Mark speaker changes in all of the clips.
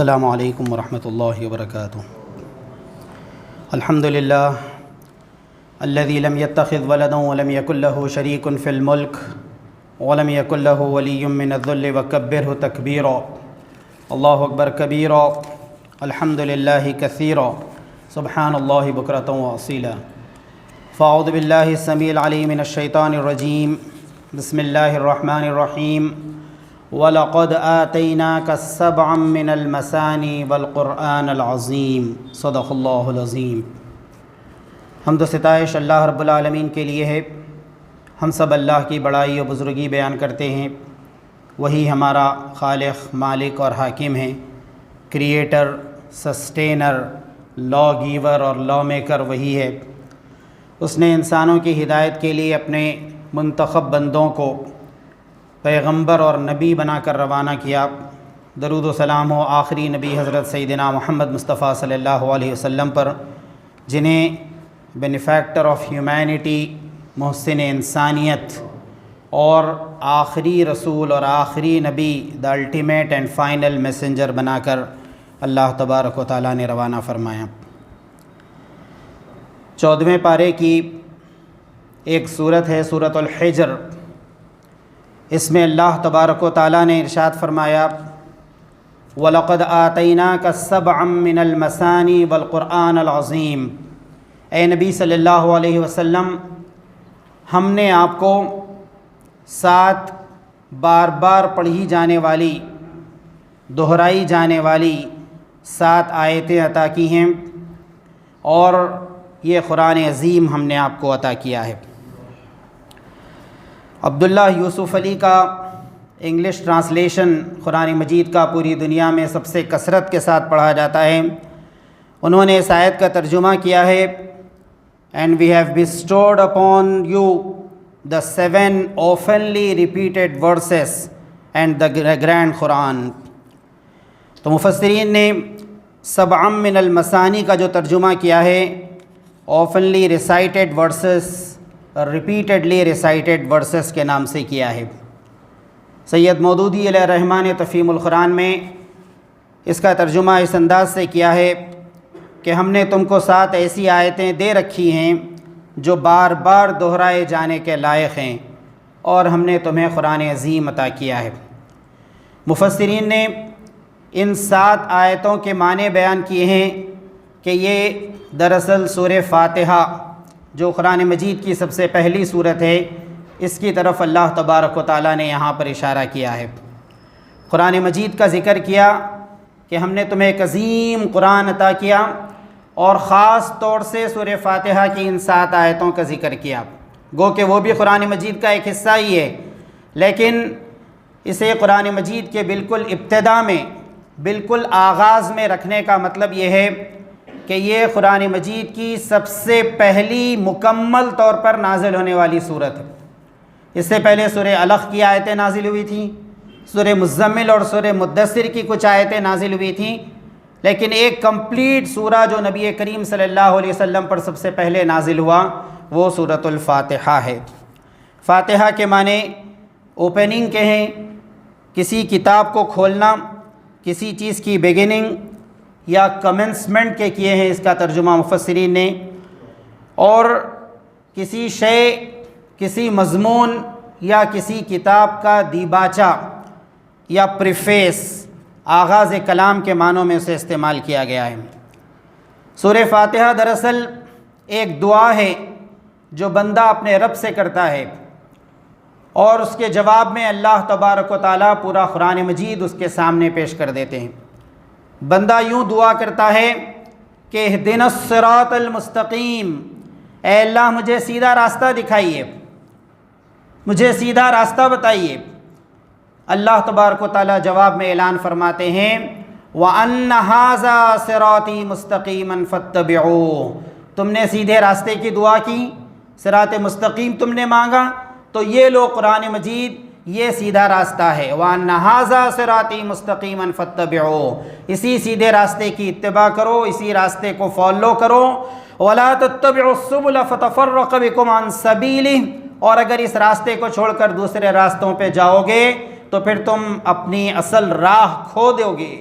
Speaker 1: السلام علیکم ورحمۃ اللہ وبرکاتہ۔ الحمد للہ الذی لم يتخذ ولدا ولم يكن له شریک فی الملک ولم يكن له ولی من الذل وکبرہ تکبیرا۔ اللہ اکبر کبیرا، الحمد للہ کثیرا، سبحان اللہ بکرۃ واصیلا۔ فاعوذ باللہ السمیع العلیم من الشیطان الرجیم، بسم اللہ الرحمن الرحیم۔ وَلَقَدْ آتَيْنَاكَ سَبْعًا مِّنَ الْمَثَانِي وَالْقُرْآنَ الْعَظِيمِ صدق اللہ العظیم۔ حمد و ستائش اللہ رب العالمین کے لیے ہے۔ ہم سب اللہ کی بڑائی و بزرگی بیان کرتے ہیں۔ وہی ہمارا خالق، مالک اور حاکم ہیں، کریٹر، سسٹینر، لا گیور اور لا میکر وہی ہے۔ اس نے انسانوں کی ہدایت کے لیے اپنے منتخب بندوں کو پیغمبر اور نبی بنا کر روانہ کیا۔ درود و سلام ہو آخری نبی حضرت سیدنا محمد مصطفیٰ صلی اللہ علیہ وسلم پر، جنہیں بینیفیکٹر آف ہیومینٹی، محسن انسانیت اور آخری رسول اور آخری نبی، the ultimate and final messenger بنا کر اللہ تبارک و تعالیٰ نے روانہ فرمایا۔ 14ویں پارے کی ایک سورت ہے سورۃ الحجر۔ اس میں اللہ تبارک و تعالیٰ نے ارشاد فرمایا، وَلَقَدْ آتَيْنَاكَ سَبْعًا مِّنَ الْمَثَانِي وَالْقُرْآنَ الْعَظِيمِ۔ اے نبی صلی اللہ علیہ وسلم، ہم نے آپ کو 7 بار بار پڑھی جانے والی، دہرائی جانے والی 7 آیتیں عطا کی ہیں، اور یہ قرآن عظیم ہم نے آپ کو عطا کیا ہے۔ عبداللہ یوسف علی کا انگلش ٹرانسلیشن قرآن مجید کا پوری دنیا میں سب سے کثرت کے ساتھ پڑھا جاتا ہے۔ انہوں نے اس آیت کا ترجمہ کیا ہے، "And we have bestowed upon you the 7 oftenly repeated verses and the grand Quran." تو مفسرین نے سبعا من المثانی کا جو ترجمہ کیا ہے، oftenly recited verses، repeatedly recited verses کے نام سے کیا ہے۔ سید مودودی علیہ الرحمٰن نے تفہیم القرآن میں اس کا ترجمہ اس انداز سے کیا ہے کہ ہم نے تم کو 7 ایسی آیتیں دے رکھی ہیں جو بار بار دہرائے جانے کے لائق ہیں، اور ہم نے تمہیں قرآن عظیم عطا کیا ہے۔ مفسرین نے ان 7 آیتوں کے معنی بیان کیے ہیں کہ یہ دراصل سورہ فاتحہ، جو قرآن مجید کی سب سے پہلی سورت ہے، اس کی طرف اللہ تبارک و تعالیٰ نے یہاں پر اشارہ کیا ہے۔ قرآن مجید کا ذکر کیا کہ ہم نے تمہیں ایک عظیم قرآن عطا کیا، اور خاص طور سے سورہ فاتحہ کی ان 7 آیتوں کا ذکر کیا، گو کہ وہ بھی قرآن مجید کا ایک حصہ ہی ہے، لیکن اسے قرآن مجید کے بالکل ابتدا میں، بالکل آغاز میں رکھنے کا مطلب یہ ہے کہ یہ قرآن مجید کی سب سے پہلی مکمل طور پر نازل ہونے والی سورت ہے۔ اس سے پہلے سورہ علق کی آیتیں نازل ہوئی تھیں، سورہ مزمل اور سورہ مدثر کی کچھ آیتیں نازل ہوئی تھیں، لیکن ایک کمپلیٹ سورہ جو نبی کریم صلی اللہ علیہ وسلم پر سب سے پہلے نازل ہوا، وہ سورۃ الفاتحہ ہے۔ فاتحہ کے معنی اوپننگ کے ہیں، کسی کتاب کو کھولنا، کسی چیز کی بگننگ یا کمنسمنٹ کے کیے ہیں اس کا ترجمہ مفسرین نے، اور کسی شے، کسی مضمون یا کسی کتاب کا دیباچہ یا پریفیس، آغاز کلام کے معنوں میں اسے استعمال کیا گیا ہے۔ سورہ فاتحہ دراصل ایک دعا ہے جو بندہ اپنے رب سے کرتا ہے، اور اس کے جواب میں اللہ تبارک و تعالیٰ پورا قرآن مجید اس کے سامنے پیش کر دیتے ہیں۔ بندہ یوں دعا کرتا ہے کہ اہدنا الصراط المستقیم، اے اللہ مجھے سیدھا راستہ دکھائیے، مجھے سیدھا راستہ بتائیے۔ اللہ تبارک و تعالیٰ جواب میں اعلان فرماتے ہیں، وَأَنَّ هَذَا صِرَاطِي مُسْتَقِيمًا فَاتَّبِعُوهُ۔ تم نے سیدھے راستے کی دعا کی، صراط مستقیم تم نے مانگا، تو یہ لو قرآن مجید یہ سیدھا راستہ ہے۔ وَأَنَّ هَذَا صِرَاطِي مُسْتَقِيمًا فَاتَّبِعُوهُ، اسی سیدھے راستے کی اتباع کرو، اسی راستے کو فالو کرو۔ وَلَا تَتَّبِعُوا السُّبُلَ فَتَفَرَّقَ بِكُمْ عَنْ سَبِيلِهِ، اور اگر اس راستے کو چھوڑ کر دوسرے راستوں پہ جاؤ گے تو پھر تم اپنی اصل راہ کھو دو گے،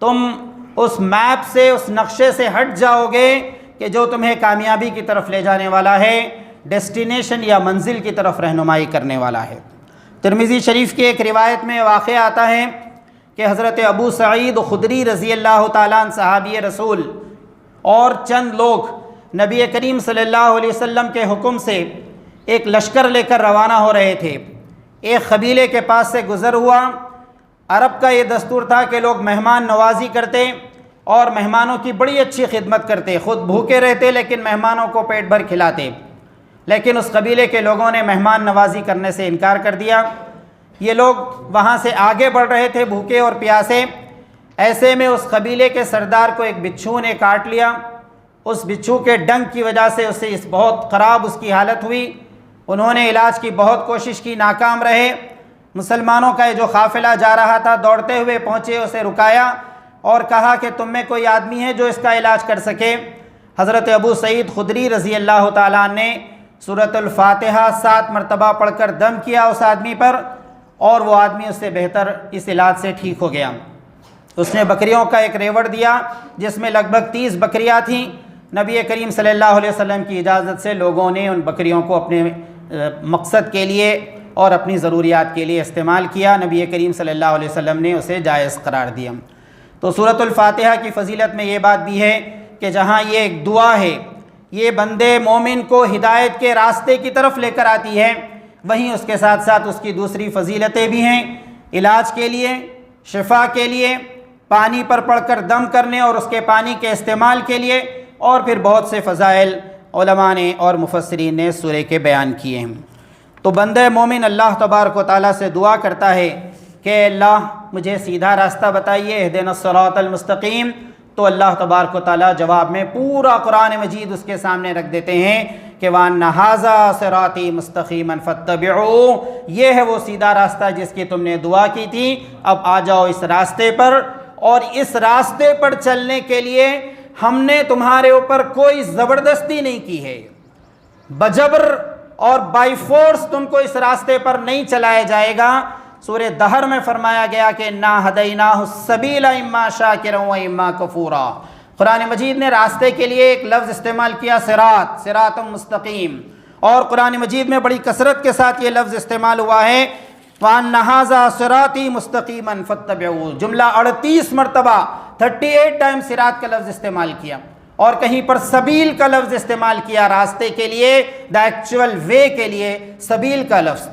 Speaker 1: تم اس میپ سے، اس نقشے سے ہٹ جاؤ گے کہ جو تمہیں کامیابی کی طرف لے جانے والا ہے، ڈیسٹینیشن یا منزل کی طرف رہنمائی کرنے والا ہے۔ ترمذی شریف کی ایک روایت میں واقع آتا ہے کہ حضرت ابو سعید خدری رضی اللہ تعالیٰ عنہ صحابی رسول اور چند لوگ نبی کریم صلی اللہ علیہ وسلم کے حکم سے ایک لشکر لے کر روانہ ہو رہے تھے۔ ایک قبیلے کے پاس سے گزر ہوا۔ عرب کا یہ دستور تھا کہ لوگ مہمان نوازی کرتے اور مہمانوں کی بڑی اچھی خدمت کرتے، خود بھوکے رہتے لیکن مہمانوں کو پیٹ بھر کھلاتے۔ لیکن اس قبیلے کے لوگوں نے مہمان نوازی کرنے سے انکار کر دیا۔ یہ لوگ وہاں سے آگے بڑھ رہے تھے بھوکے اور پیاسے۔ ایسے میں اس قبیلے کے سردار کو ایک بچھو نے کاٹ لیا۔ اس بچھو کے ڈنگ کی وجہ سے اسے بہت خراب اس کی حالت ہوئی۔ انہوں نے علاج کی بہت کوشش کی، ناکام رہے۔ مسلمانوں کا یہ جو قافلہ جا رہا تھا دوڑتے ہوئے پہنچے، اسے رکایا اور کہا کہ تم میں کوئی آدمی ہے جو اس کا علاج کر سکے؟ حضرت ابو سعید خدری رضی اللہ تعالیٰ عنہ نے سورۃ الفاتحہ 7 مرتبہ پڑھ کر دم کیا اس آدمی پر، اور وہ آدمی اس سے بہتر اس علاج سے ٹھیک ہو گیا۔ اس نے بکریوں کا ایک ریوڑ دیا جس میں لگ بھگ 30 بکریاں تھیں۔ نبی کریم صلی اللہ علیہ وسلم کی اجازت سے لوگوں نے ان بکریوں کو اپنے مقصد کے لیے اور اپنی ضروریات کے لیے استعمال کیا۔ نبی کریم صلی اللہ علیہ وسلم نے اسے جائز قرار دیا۔ تو سورۃ الفاتحہ کی فضیلت میں یہ بات بھی ہے کہ جہاں یہ ایک دعا ہے، یہ بندے مومن کو ہدایت کے راستے کی طرف لے کر آتی ہے، وہیں اس کے ساتھ ساتھ اس کی دوسری فضیلتیں بھی ہیں، علاج کے لیے، شفا کے لیے، پانی پر پڑھ کر دم کرنے اور اس کے پانی کے استعمال کے لیے، اور پھر بہت سے فضائل علماء نے اور مفسرین نے سورہ کے بیان کیے ہیں۔ تو بندہ مومن اللہ تبارک و تعالیٰ سے دعا کرتا ہے کہ اللہ مجھے سیدھا راستہ بتائیے، اہدنا الصراط المستقیم، تو اللہ تبارک و تعالیٰ جواب میں پورا قرآن مجید اس کے سامنے رکھ دیتے ہیں کہ وَأَنَّ هَٰذَا صِرَاطِي مُسْتَقِيمًا فَاتَّبِعُوهُ، یہ ہے وہ سیدھا راستہ جس کی تم نے دعا کی تھی، اب آ جاؤ اس راستے پر۔ اور اس راستے پر چلنے کے لیے ہم نے تمہارے اوپر کوئی زبردستی نہیں کی ہے، بجبر اور بائی فورس تم کو اس راستے پر نہیں چلایا جائے گا۔ سورہ دہر میں فرمایا گیا کہ اِنَّا هَدَيْنَاهُ السَّبِيلَ إِمَّا شَاكِرًا وَإِمَّا كَفُورًا۔ قرآن مجید نے راستے کے لیے ایک لفظ استعمال کیا، صراط، صراط مستقیم، اور قرآن مجید میں بڑی کثرت کے ساتھ یہ لفظ استعمال ہوا ہے وَأَنَّ هَٰذَا صِرَاطِي مُسْتَقِيمًا فَاتَّبِعُوهُ، جملہ 38 مرتبہ 38 ٹائم صراط کا لفظ استعمال کیا، اور کہیں پر سبیل کا لفظ استعمال کیا، راستے کے لیے، دا ایکچوئل وے کے لیے سبیل کا لفظ۔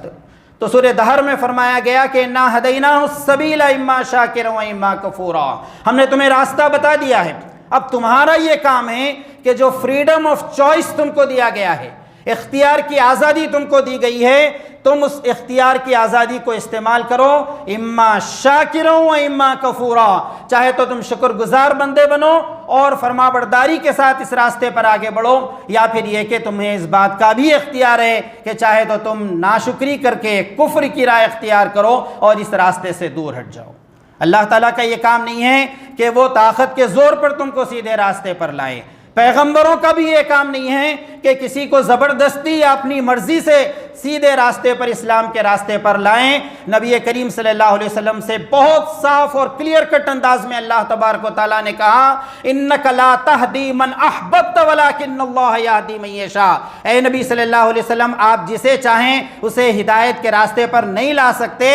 Speaker 1: تو سورہ دہر میں فرمایا گیا کہ اِنَّا هَدَيْنَاهُ السَّبِيلَ إِمَّا شَاكِرًا وَإِمَّا كَفُورًا، ہم نے تمہیں راستہ بتا دیا ہے، اب تمہارا یہ کام ہے کہ جو فریڈم آف چوائس تم کو دیا گیا ہے، اختیار کی آزادی تم کو دی گئی ہے، تم اس اختیار کی آزادی کو استعمال کرو، اما شاکروں و اما کفورا، چاہے تو تم شکر گزار بندے بنو اور فرما برداری کے ساتھ اس راستے پر آگے بڑھو، یا پھر یہ کہ تمہیں اس بات کا بھی اختیار ہے کہ چاہے تو تم ناشکری کر کے کفر کی راہ اختیار کرو اور اس راستے سے دور ہٹ جاؤ۔ اللہ تعالیٰ کا یہ کام نہیں ہے کہ وہ طاقت کے زور پر تم کو سیدھے راستے پر لائے، پیغمبروں کا بھی یہ کام نہیں ہے کہ کسی کو زبردستی یا اپنی مرضی سے سیدھے راستے پر، اسلام کے راستے پر لائیں۔ نبی کریم صلی اللہ علیہ وسلم سے بہت صاف اور کلیئر کٹ انداز میں اللہ تبارک و تعالیٰ نے کہا اِنَّكَ لَا تَهْدِي مَنْ أَحْبَبْتَ وَلَٰكِنَّ اللَّهَ يَهْدِي مَن يَشَاءُ، اے نبی صلی اللہ علیہ وسلم آپ جسے چاہیں اسے ہدایت کے راستے پر نہیں لا سکتے،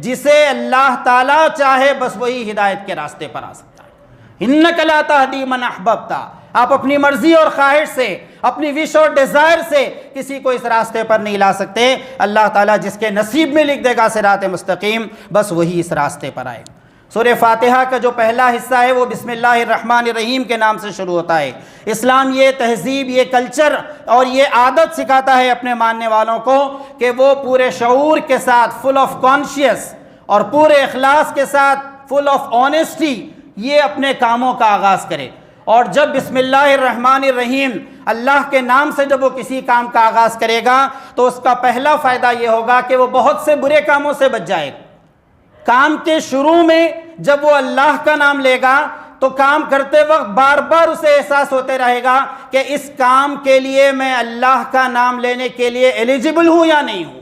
Speaker 1: جسے اللہ تعالیٰ چاہے بس وہی ہدایت کے راستے پر آ سکتا ہے۔ اِنَّكَ لَا تَهْدِي مَنْ أَحْبَبْتَ، آپ اپنی مرضی اور خواہش سے، اپنی وش اور ڈیزائر سے کسی کو اس راستے پر نہیں لا سکتے، اللہ تعالیٰ جس کے نصیب میں لکھ دے گا صراط مستقیم بس وہی اس راستے پر آئے۔ سورہ فاتحہ کا جو پہلا حصہ ہے وہ بسم اللہ الرحمن الرحیم کے نام سے شروع ہوتا ہے۔ اسلام یہ تہذیب، یہ کلچر اور یہ عادت سکھاتا ہے اپنے ماننے والوں کو کہ وہ پورے شعور کے ساتھ، فل آف کانشیس اور پورے اخلاص کے ساتھ، فل آف آنیسٹی، یہ اپنے کاموں کا آغاز کرے۔ اور جب بسم اللہ الرحمن الرحیم اللہ کے نام سے جب وہ کسی کام کا آغاز کرے گا تو اس کا پہلا فائدہ یہ ہوگا کہ وہ بہت سے برے کاموں سے بچ جائے گا۔ کام کے شروع میں جب وہ اللہ کا نام لے گا تو کام کرتے وقت بار بار اسے احساس ہوتے رہے گا کہ اس کام کے لیے میں اللہ کا نام لینے کے لیے ایلیجبل ہوں یا نہیں ہوں۔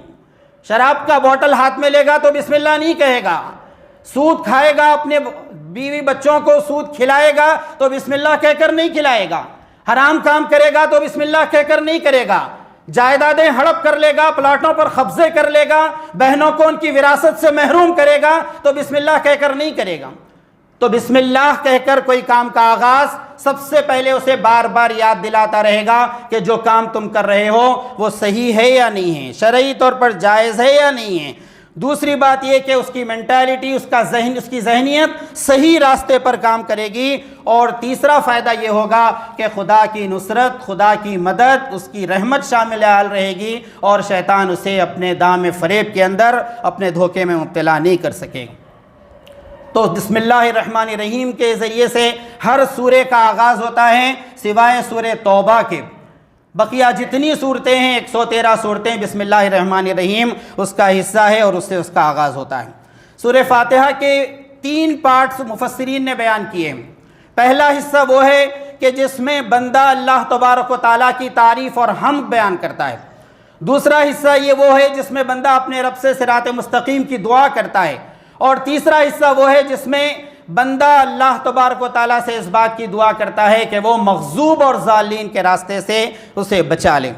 Speaker 1: شراب کا بوتل ہاتھ میں لے گا تو بسم اللہ نہیں کہے گا، سود کھائے گا، اپنے بیوی بچوں کو سود کھلائے گا تو بسم اللہ کہہ کر نہیں کھلائے گا، حرام کام کرے گا تو بسم اللہ کہہ کر نہیں کرے گا، جائیدادیں ہڑپ کر لے گا، پلاٹوں پر قبضے کر لے گا، بہنوں کو ان کی وراثت سے محروم کرے گا تو بسم اللہ کہہ کر نہیں کرے گا۔ تو بسم اللہ کہہ کر کوئی کام کا آغاز سب سے پہلے اسے بار بار یاد دلاتا رہے گا کہ جو کام تم کر رہے ہو وہ صحیح ہے یا نہیں ہے، شرعی طور پر جائز ہے یا نہیں ہے۔ دوسری بات یہ کہ اس کی مینٹالٹی، اس کی ذہنیت صحیح راستے پر کام کرے گی۔ اور تیسرا فائدہ یہ ہوگا کہ خدا کی نصرت، خدا کی مدد، اس کی رحمت شامل حال رہے گی اور شیطان اسے اپنے دام فریب کے اندر، اپنے دھوکے میں مبتلا نہیں کر سکے گا۔ تو بسم اللہ الرحمن الرحیم کے ذریعے سے ہر سورے کا آغاز ہوتا ہے سوائے سورہ توبہ کے۔ بقیہ جتنی صورتیں ہیں 113 صورتیں بسم اللہ الرحمن الرحیم اس کا حصہ ہے اور اس سے اس کا آغاز ہوتا ہے۔ سورہ فاتحہ کے 3 پارٹس مفسرین نے بیان کیے ہیں۔ پہلا حصہ وہ ہے کہ جس میں بندہ اللہ تبارک و تعالیٰ کی تعریف اور حمد بیان کرتا ہے۔ دوسرا حصہ یہ وہ ہے جس میں بندہ اپنے رب سے صراط مستقیم کی دعا کرتا ہے۔ اور تیسرا حصہ وہ ہے جس میں بندہ اللہ تبارک و تعالیٰ سے اس بات کی دعا کرتا ہے کہ وہ مغضوب اور ضالین کے راستے سے اسے بچا لے۔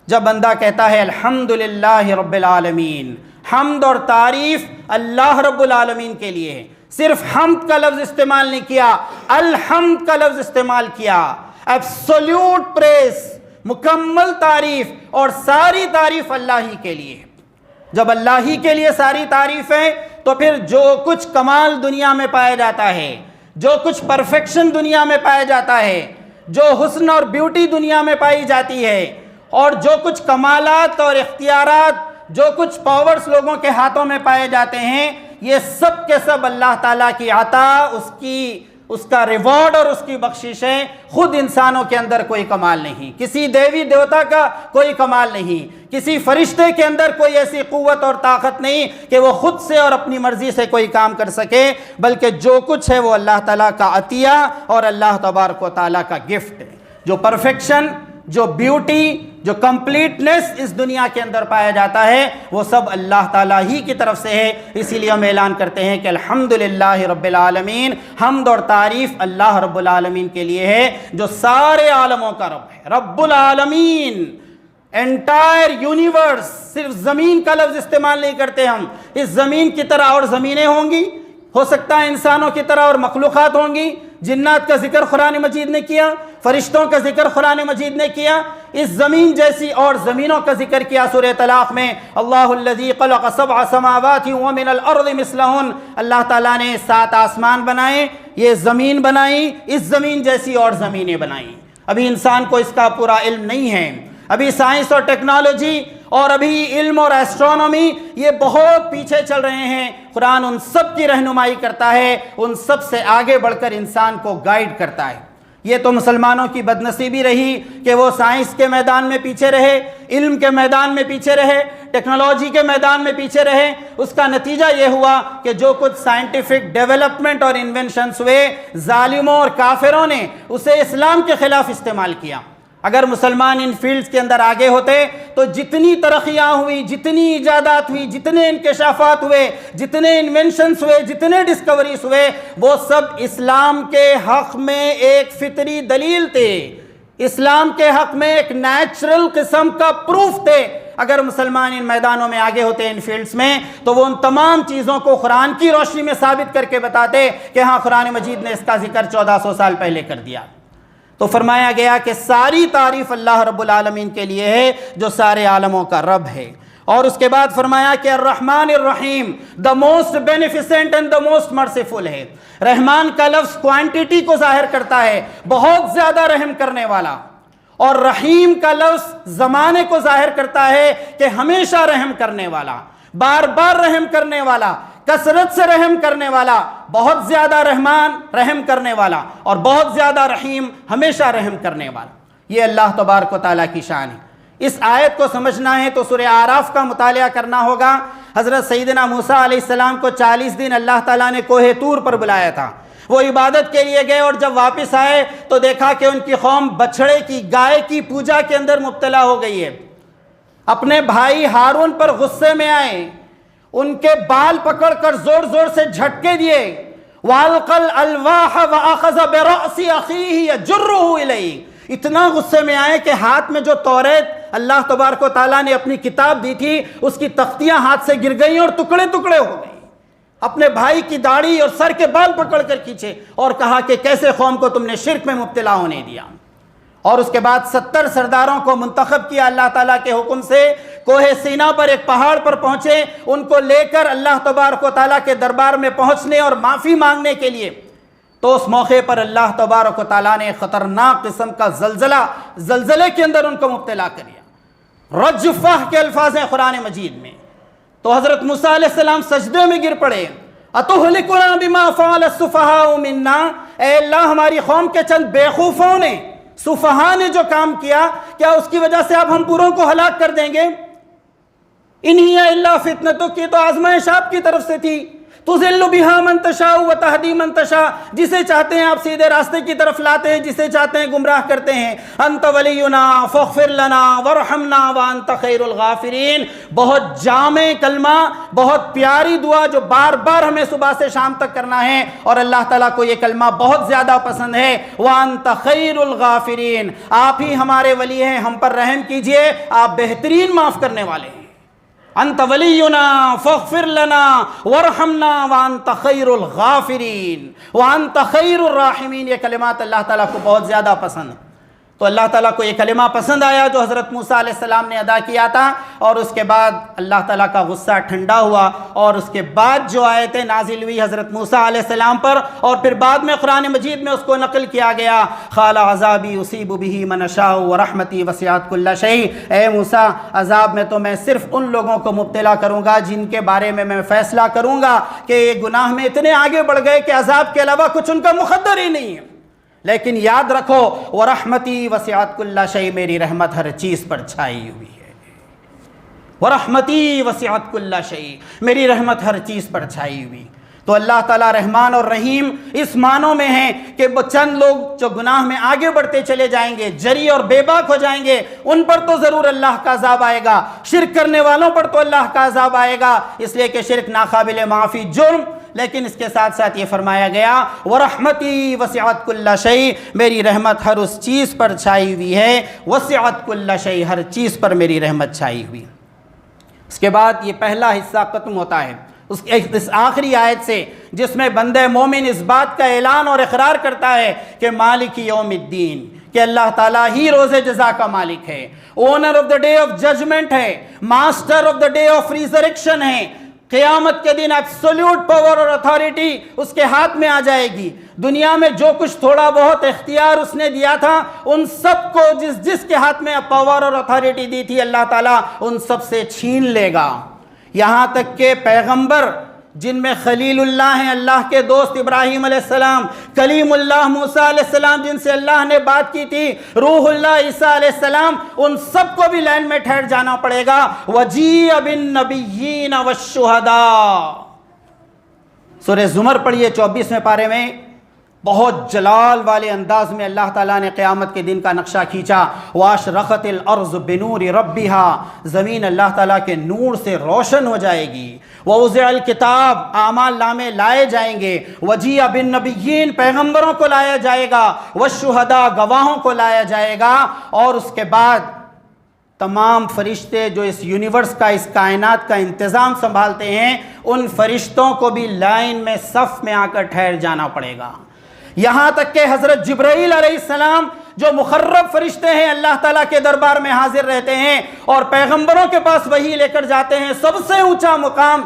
Speaker 1: جب بندہ کہتا ہے الحمدللہ رب العالمین، حمد اور تعریف اللہ رب العالمین کے لیے ہے، صرف حمد کا لفظ استعمال نہیں کیا، الحمد کا لفظ استعمال کیا، ایبسولوٹ پریس، مکمل تعریف، اور ساری تعریف اللہ ہی کے لیے ہے۔ جب اللہ ہی کے لیے ساری تعریف ہے تو پھر جو کچھ کمال دنیا میں پایا جاتا ہے، جو کچھ پرفیکشن دنیا میں پایا جاتا ہے، جو حسن اور بیوٹی دنیا میں پائی جاتی ہے، اور جو کچھ کمالات اور اختیارات، جو کچھ پاورز لوگوں کے ہاتھوں میں پائے جاتے ہیں، یہ سب کے سب اللہ تعالیٰ کی عطا، اس کا ریوارڈ اور اس کی بخشش ہے۔ خود انسانوں کے اندر کوئی کمال نہیں، کسی دیوی دیوتا کا کوئی کمال نہیں، کسی فرشتے کے اندر کوئی ایسی قوت اور طاقت نہیں کہ وہ خود سے اور اپنی مرضی سے کوئی کام کر سکے، بلکہ جو کچھ ہے وہ اللہ تعالیٰ کا عطیہ اور اللہ تبارک و تعالیٰ کا گفٹ ہے۔ جو پرفیکشن، جو بیوٹی، جو کمپلیٹنس اس دنیا کے اندر پایا جاتا ہے وہ سب اللہ تعالیٰ ہی کی طرف سے ہے۔ اسی لیے ہم اعلان کرتے ہیں کہ الحمدللہ رب العالمین، حمد اور تعریف اللہ رب العالمین کے لیے ہے جو سارے عالموں کا رب ہے، رب العالمین، انٹائر یونیورس۔ صرف زمین کا لفظ استعمال نہیں کرتے ہم، اس زمین کی طرح اور زمینیں ہوں گی، ہو سکتا ہے انسانوں کی طرح اور مخلوقات ہوں گی۔ جنات کا ذکر قرآن مجید نے کیا، فرشتوں کا ذکر قرآن مجید نے کیا، اس زمین جیسی اور زمینوں کا ذکر کیا سورہ طلاق میں۔ اللہ الذی خلق 7 سماوات ومن الارض مثلہن، اللہ تعالیٰ نے 7 آسمان بنائے، یہ زمین بنائی، اس زمین جیسی اور زمینیں بنائیں۔ ابھی انسان کو اس کا پورا علم نہیں ہے، ابھی سائنس اور ٹیکنالوجی اور ابھی علم اور ایسٹرونومی یہ بہت پیچھے چل رہے ہیں۔ قرآن ان سب کی رہنمائی کرتا ہے، ان سب سے آگے بڑھ کر انسان کو گائیڈ کرتا ہے۔ یہ تو مسلمانوں کی بدنصیبی رہی کہ وہ سائنس کے میدان میں پیچھے رہے، علم کے میدان میں پیچھے رہے، ٹیکنالوجی کے میدان میں پیچھے رہے۔ اس کا نتیجہ یہ ہوا کہ جو کچھ سائنٹیفک ڈیولپمنٹ اور انوینشنز ہوئے، ظالموں اور کافروں نے اسے اسلام کے خلاف استعمال کیا۔ اگر مسلمان ان فیلڈز کے اندر آگے ہوتے تو جتنی ترقیاں ہوئی، جتنی ایجادات ہوئی، جتنے انکشافات ہوئے، جتنے انوینشنز ہوئے، جتنے ڈسکوریز ہوئے، وہ سب اسلام کے حق میں ایک فطری دلیل تھے، اسلام کے حق میں ایک نیچرل قسم کا پروف تھے۔ اگر مسلمان ان میدانوں میں آگے ہوتے، ان فیلڈز میں، تو وہ ان تمام چیزوں کو قرآن کی روشنی میں ثابت کر کے بتاتے کہ ہاں قرآن مجید نے اس کا ذکر 1400 سال پہلے کر دیا۔ تو فرمایا گیا کہ ساری تعریف اللہ رب العالمین کے لیے ہے جو سارے عالموں کا رب ہے۔ اور اس کے بعد فرمایا کہ الرحمن الرحیم، the most beneficent and the most merciful ہے۔ رحمان کا لفظ کوانٹیٹی کو ظاہر کرتا ہے، بہت زیادہ رحم کرنے والا، اور رحیم کا لفظ زمانے کو ظاہر کرتا ہے کہ ہمیشہ رحم کرنے والا، بار بار رحم کرنے والا، کثرت سے رحم کرنے والا، بہت زیادہ رحمان رحم کرنے والا، اور بہت زیادہ رحیم ہمیشہ رحم کرنے والا۔ یہ اللہ تبارک و تعالیٰ کی شان ہے۔ اس آیت کو سمجھنا ہے تو سورہ اعراف کا مطالعہ کرنا ہوگا۔ حضرت سیدنا موسیٰ علیہ السلام کو 40 دن اللہ تعالیٰ نے کوہ طور پر بلایا تھا، وہ عبادت کے لیے گئے، اور جب واپس آئے تو دیکھا کہ ان کی قوم بچھڑے کی، گائے کی پوجا کے اندر مبتلا ہو گئی ہے۔ اپنے بھائی ہارون پر غصے میں آئے، ان کے بال پکڑ کر زور زور سے جھٹکے دیے، وَأَلْقَى الْأَلْوَاحَ وَأَخَذَ بِرَأْسِ أَخِيهِ يَجُرُّهُ إِلَيْهِ، اتنا غصے میں آئے کہ ہاتھ میں جو توریت اللہ تبارک و تعالیٰ نے اپنی کتاب دی تھی اس کی تختیاں ہاتھ سے گر گئیں اور ٹکڑے ٹکڑے ہو گئیں. اپنے بھائی کی داڑھی اور سر کے بال پکڑ کر کھینچے اور کہا کہ کیسے قوم کو تم نے شرک میں مبتلا ہونے دیا. اور اس کے بعد 70 سرداروں کو منتخب کیا اللہ تعالیٰ کے حکم سے. کوہ سینا پر ایک پہاڑ پر پہنچے، ان کو لے کر اللہ تبارک و تعالیٰ کے دربار میں پہنچنے اور معافی مانگنے کے لیے. تو اس موقع پر اللہ تبارک و تعالیٰ نے خطرناک قسم کا زلزلے کے اندر ان کو مبتلا کر دیا. رجفہ کے الفاظ ہیں قرآن مجید میں. تو حضرت موسیٰ علیہ السلام سجدے میں گر پڑے. اتہلکنا بما فعل السفہاء منا، اے اللہ ہماری قوم کے چند بیوقوفوں نے، سفہاء نے جو کام کیا، کیا اس کی وجہ سے اب ہم پوروں کو ہلاک کر دیں گے؟ ان ہی الا فتنتک، کی تو آزمائش آپ کی طرف سے تھی. تضل بہا من تشاء وتہدی من تشاء، جسے چاہتے ہیں آپ سیدھے راستے کی طرف لاتے ہیں، جسے چاہتے ہیں گمراہ کرتے ہیں. انت ولینا فاغفر لنا وارحمنا وانت خیر الغافرین. بہت جامع کلمہ، بہت پیاری دعا جو بار بار ہمیں صبح سے شام تک کرنا ہے، اور اللہ تعالیٰ کو یہ کلمہ بہت زیادہ پسند ہے. وانت خیر الغافرین، آپ ہی ہمارے ولی ہیں، ہم پر رحم کیجئے، آپ بہترین معاف کرنے والے ہیں. انت ولینا فاغفر لنا وارحمنا وانت خیر الغافرین وانت خیر الراحمین. یہ کلمات اللہ تعالیٰ کو بہت زیادہ پسند. تو اللہ تعالیٰ کو یہ کلمہ پسند آیا جو حضرت موسیٰ علیہ السلام نے ادا کیا تھا، اور اس کے بعد اللہ تعالیٰ کا غصہ ٹھنڈا ہوا، اور اس کے بعد جو آیتیں نازل ہوئی حضرت موسیٰ علیہ السلام پر، اور پھر بعد میں قرآن مجید میں اس کو نقل کیا گیا. قال عذابی اصیب بہ من اشاء ورحمتی وسعت کل شیء. اے موسیٰ، عذاب میں تو میں صرف ان لوگوں کو مبتلا کروں گا جن کے بارے میں فیصلہ کروں گا کہ یہ گناہ میں اتنے آگے بڑھ گئے کہ عذاب کے علاوہ کچھ ان کا مقدر ہی نہیں ہے. لیکن یاد رکھو، ورحمتی وسعت کل شیء، میری رحمت ہر چیز پر چھائی ہوئی ہے. ورحمتی وسعت کل شیء، میری رحمت ہر چیز پر چھائی ہوئی. تو اللہ تعالیٰ رحمان اور رحیم اس معنوں میں ہیں کہ وہ چند لوگ جو گناہ میں آگے بڑھتے چلے جائیں گے، جری اور بے باک ہو جائیں گے، ان پر تو ضرور اللہ کا عذاب آئے گا. شرک کرنے والوں پر تو اللہ کا عذاب آئے گا، اس لیے کہ شرک ناقابل معافی جرم. لیکن اس کے ساتھ ساتھ یہ فرمایا گیا ورحمتی وسعت کل شیء، میری رحمت ہر اس چیز پر چھائی ہوئی ہے. وسعت کل شیء، ہر چیز پر میری رحمت چھائی ہوئی. اس کے بعد یہ پہلا حصہ ختم ہوتا ہے اس آخری آیت سے، جس میں بندہ مومن اس بات کا اعلان اور اقرار کرتا ہے کہ مالک یوم الدین، کہ اللہ تعالیٰ ہی روز جزا کا مالک ہے، owner of the day of judgement ہے، master of the day of resurrection ہے. قیامت کے دن ایبسولوٹ پاور اور اتھارٹی اس کے ہاتھ میں آ جائے گی. دنیا میں جو کچھ تھوڑا بہت اختیار اس نے دیا تھا، ان سب کو جس کے ہاتھ میں پاور اور اتھارٹی دی تھی اللہ تعالیٰ ان سب سے چھین لے گا. یہاں تک کہ پیغمبر جن میں خلیل اللہ ہیں، اللہ کے دوست ابراہیم علیہ السلام، کلیم اللہ موسیٰ علیہ السلام جن سے اللہ نے بات کی تھی، روح اللہ عیسیٰ علیہ السلام، ان سب کو بھی لائن میں ٹھہر جانا پڑے گا. وَجِيءَ بِالنَّبِيِّينَ وَالشُّهَدَاءِ. سورہ زمر پڑھیے 24ویں پارے میں. بہت جلال والے انداز میں اللہ تعالیٰ نے قیامت کے دن کا نقشہ کھینچا. وَأَشْرَقَتِ الْأَرْضُ بِنُورِ رَبِّهَا، زمین اللہ تعالیٰ کے نور سے روشن ہو جائے گی. وَوُضِعَ الْكِتَابُ، اعمال نامے لائے جائیں گے. وَجِيءَ بِالنَّبِيِّينَ، پیغمبروں کو لایا جائے گا. وَالشُّهَدَاء، گواہوں کو لایا جائے گا. اور اس کے بعد تمام فرشتے جو اس یونیورس کا، اس کائنات کا انتظام سنبھالتے ہیں، ان فرشتوں کو بھی لائن میں صف میں آ کر ٹھہر جانا پڑے گا. یہاں تک کہ حضرت جبرائیل علیہ السلام جو مقرب فرشتے ہیں، اللہ تعالیٰ کے دربار میں حاضر رہتے ہیں اور پیغمبروں کے پاس وحی لے کر جاتے ہیں، سب سے اونچا مقام،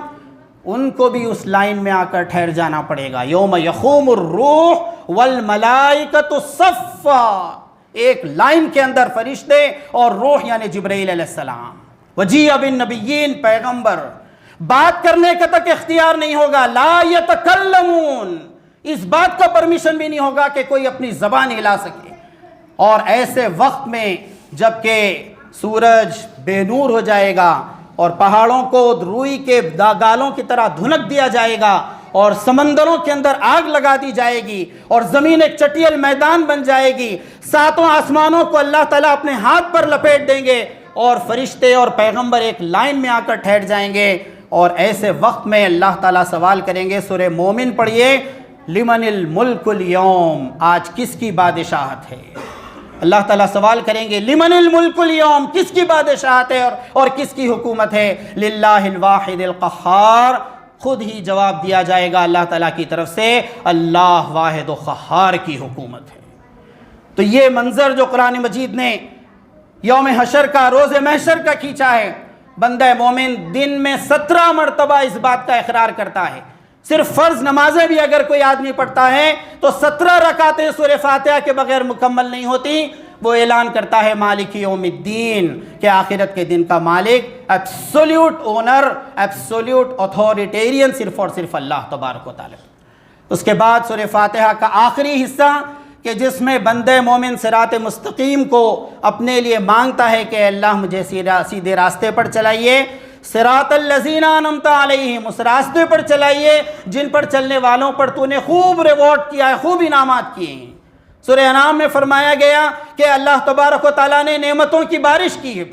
Speaker 1: ان کو بھی اس لائن میں آ کر ٹھہر جانا پڑے گا. یوم یقوم الروح والملائکۃ صفا، ایک لائن کے اندر فرشتے اور روح یعنی جبرائیل علیہ السلام. وجیء بالنبیین، پیغمبر، بات کرنے کا تک اختیار نہیں ہوگا. لا یتکلمون، اس بات کا پرمیشن بھی نہیں ہوگا کہ کوئی اپنی زبان ہلا سکے. اور ایسے وقت میں جب کہ سورج بے نور ہو جائے گا اور پہاڑوں کو روئی کے گالوں کی طرح دھنک دیا جائے گا اور سمندروں کے اندر آگ لگا دی جائے گی اور زمین ایک چٹیل میدان بن جائے گی، ساتوں آسمانوں کو اللہ تعالیٰ اپنے ہاتھ پر لپیٹ دیں گے اور فرشتے اور پیغمبر ایک لائن میں آ کر ٹھہر جائیں گے. اور ایسے وقت میں اللہ تعالیٰ سوال کریں گے. سورہ مومن پڑھیے لمن الملک اليوم، آج کس کی بادشاہت ہے؟ اللہ تعالیٰ سوال کریں گے لمن الملک اليوم، کس کی بادشاہت ہے اور کس کی حکومت ہے؟ للہ الواحد القہار، خود ہی جواب دیا جائے گا اللہ تعالیٰ کی طرف سے، اللہ واحد و قہار کی حکومت ہے۔ تو یہ منظر جو قرآن مجید نے یوم حشر کا، روز محشر کا کھینچا ہے، بندہ مومن دن میں 17 مرتبہ اس بات کا اقرار کرتا ہے۔ صرف فرض نمازیں بھی اگر کوئی آدمی پڑھتا ہے تو 17 رکعتیں سورہ فاتحہ کے بغیر مکمل نہیں ہوتی۔ وہ اعلان کرتا ہے مالک یوم الدین، کہ آخرت کے دن کا مالک، ایبسولیوٹ اونر، ایبسولیوٹ اتھارٹیرین صرف اور صرف اللہ تبارک و تعالی۔ اس کے بعد سورہ فاتحہ کا آخری حصہ کہ جس میں بندہ مومن صراط مستقیم کو اپنے لیے مانگتا ہے کہ اللہ مجھے سیدھے راستے پر چلائیے، صراط الذین انعمت علیہم، اس راستے پر چلائیے جن پر چلنے والوں پر تو نے خوب ریوارڈ کیا ہے، خوب انعامات کیے ہیں۔ سورہ انعام میں فرمایا گیا کہ اللہ تبارک و تعالیٰ نے نعمتوں کی بارش کی ہے،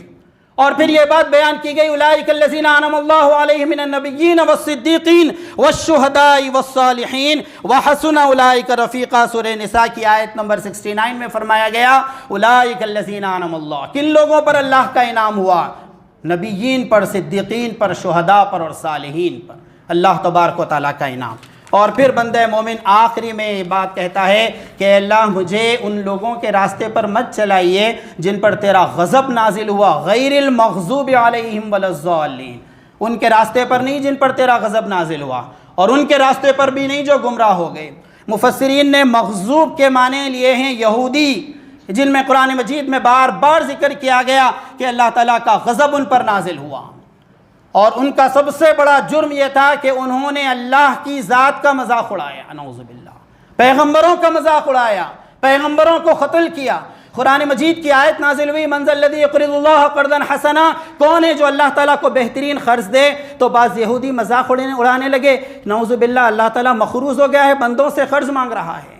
Speaker 1: اور پھر یہ بات بیان کی گئی اولئک الذین انعم اللہ علیہم من النبیین والصدیقین والشہداء والصالحین وحسن اولئک رفیقا۔ سورہ نساء کی آیت نمبر 69 میں فرمایا گیا اولئک الذین انعم اللہ، کن لوگوں پر اللہ کا انعام ہوا؟ نبیین پر، صدیقین پر، شہداء پر اور صالحین پر، اللہ تبارک و تعالیٰ کا انعام۔ اور پھر بندہ مومن آخری میں یہ بات کہتا ہے کہ اللہ مجھے ان لوگوں کے راستے پر مت چلائیے جن پر تیرا غضب نازل ہوا، غیر المغضوب علیہم ولا الضالین، ان کے راستے پر نہیں جن پر تیرا غضب نازل ہوا، اور ان کے راستے پر بھی نہیں جو گمراہ ہو گئے۔ مفسرین نے مغضوب کے معنی لیے ہیں یہودی، جن میں قرآن مجید میں بار بار ذکر کیا گیا کہ اللہ تعالیٰ کا غضب ان پر نازل ہوا، اور ان کا سب سے بڑا جرم یہ تھا کہ انہوں نے اللہ کی ذات کا مذاق اڑایا، نعوذ باللہ، پیغمبروں کا مذاق اڑایا، پیغمبروں کو قتل کیا۔ قرآن مجید کی آیت نازل ہوئی من ذا الذی یقرض اللہ قرضا حسنا، کون ہے جو اللہ تعالیٰ کو بہترین قرض دے؟ تو بعض یہودی مذاق اڑانے لگے، نعوذ باللہ اللہ تعالیٰ مخروض ہو گیا ہے، بندوں سے قرض مانگ رہا ہے۔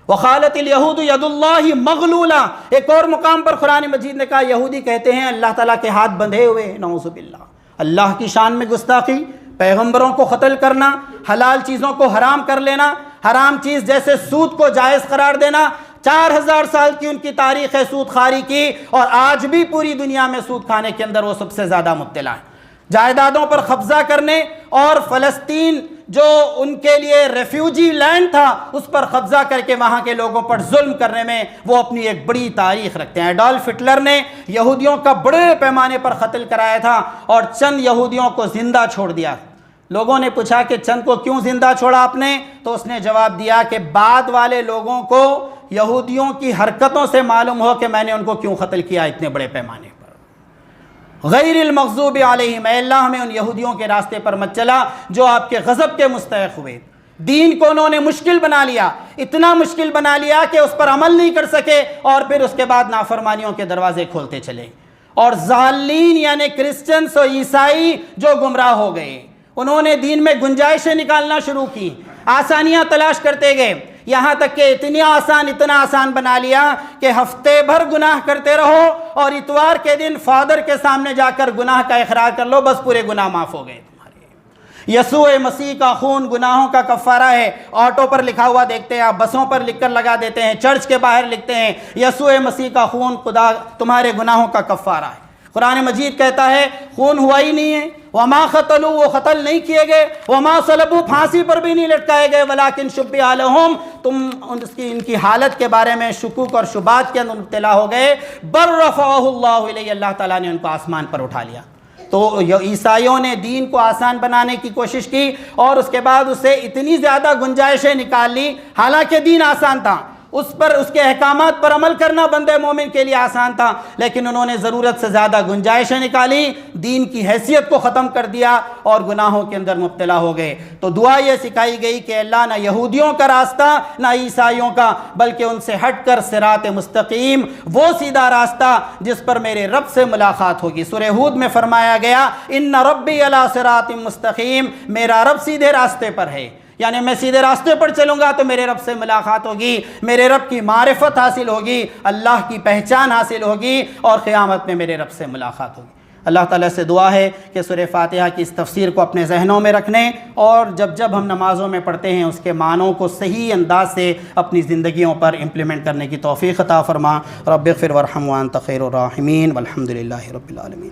Speaker 1: وقالت الیہود ید اللہ مغلولہ، ایک اور مقام پر قرآن مجید نے کہا یہودی کہتے ہیں اللہ تعالیٰ کے ہاتھ بندھے ہوئے ہیں، نعوذ باللہ۔ اللہ کی شان میں گستاخی، پیغمبروں کو قتل کرنا، حلال چیزوں کو حرام کر لینا، حرام چیز جیسے سود کو جائز قرار دینا۔ 4000 سال کی ان کی تاریخ ہے سود خواری کی، اور آج بھی پوری دنیا میں سود کھانے کے اندر وہ سب سے زیادہ مبتلا ہے۔ جائیدادوں پر قبضہ کرنے، اور فلسطین جو ان کے لیے ریفیوجی لینڈ تھا اس پر قبضہ کر کے وہاں کے لوگوں پر ظلم کرنے میں وہ اپنی ایک بڑی تاریخ رکھتے ہیں۔ ایڈولف ہٹلر نے یہودیوں کا بڑے پیمانے پر قتل کرایا تھا اور چند یہودیوں کو زندہ چھوڑ دیا۔ لوگوں نے پوچھا کہ چند کو کیوں زندہ چھوڑا آپ نے؟ تو اس نے جواب دیا کہ بعد والے لوگوں کو یہودیوں کی حرکتوں سے معلوم ہو کہ میں نے ان کو کیوں قتل کیا اتنے بڑے پیمانے پر۔ غیر المغضوب علیہم، اے اللہ ہمیں ان یہودیوں کے راستے پر مت چلا جو آپ کے غضب کے مستحق ہوئے۔ دین کو انہوں نے مشکل بنا لیا، اتنا مشکل بنا لیا کہ اس پر عمل نہیں کر سکے، اور پھر اس کے بعد نافرمانیوں کے دروازے کھولتے چلے۔ اور ضالین یعنی کرسچنس اور عیسائی جو گمراہ ہو گئے، انہوں نے دین میں گنجائشیں نکالنا شروع کی، آسانیاں تلاش کرتے گئے، یہاں تک کہ اتنا آسان بنا لیا کہ ہفتے بھر گناہ کرتے رہو اور اتوار کے دن فادر کے سامنے جا کر گناہ کا اقرار کر لو، بس پورے گناہ معاف ہو گئے تمہارے۔ یسوع مسیح کا خون گناہوں کا کفارہ ہے، آٹو پر لکھا ہوا دیکھتے ہیں آپ، بسوں پر لکھ کر لگا دیتے ہیں، چرچ کے باہر لکھتے ہیں یسوع مسیح کا خون خدا تمہارے گناہوں کا کفارہ ہے۔ قرآن مجید کہتا ہے خون ہوا ہی نہیں ہے، وما قتلوا، وہ قتل نہیں کیے گئے، وما صلبوا، پھانسی پر بھی نہیں لٹکائے گئے، ولکن شبہ لہم، تم ان کی حالت کے بارے میں شکوک اور شبہات کے اندر مبتلا ہو گئے، بل رفعہ اللہ الیہ، اللہ تعالیٰ نے ان کو آسمان پر اٹھا لیا۔ تو عیسائیوں نے دین کو آسان بنانے کی کوشش کی اور اس کے بعد اسے اتنی زیادہ گنجائشیں نکال لی، حالانکہ دین آسان تھا، اس کے احکامات پر عمل کرنا بندے مومن کے لیے آسان تھا، لیکن انہوں نے ضرورت سے زیادہ گنجائشیں نکالی، دین کی حیثیت کو ختم کر دیا اور گناہوں کے اندر مبتلا ہو گئے۔ تو دعا یہ سکھائی گئی کہ اللہ نہ یہودیوں کا راستہ نہ عیسائیوں کا، بلکہ ان سے ہٹ کر صراط مستقیم، وہ سیدھا راستہ جس پر میرے رب سے ملاقات ہوگی۔ سورہ ہود میں فرمایا گیا ان ربی علی صراط مستقیم، میرا رب سیدھے راستے پر ہے، یعنی میں سیدھے راستے پر چلوں گا تو میرے رب سے ملاقات ہوگی، میرے رب کی معرفت حاصل ہوگی، اللہ کی پہچان حاصل ہوگی، اور قیامت میں میرے رب سے ملاقات ہوگی۔ اللہ تعالیٰ سے دعا ہے کہ سورہ فاتحہ کی اس تفسیر کو اپنے ذہنوں میں رکھنے اور جب جب ہم نمازوں میں پڑھتے ہیں اس کے معنوں کو صحیح انداز سے اپنی زندگیوں پر امپلیمنٹ کرنے کی توفیق عطا فرما۔ رب اغفر وارحم وانت خیر الراحمین والحمد للہ رب العالمین۔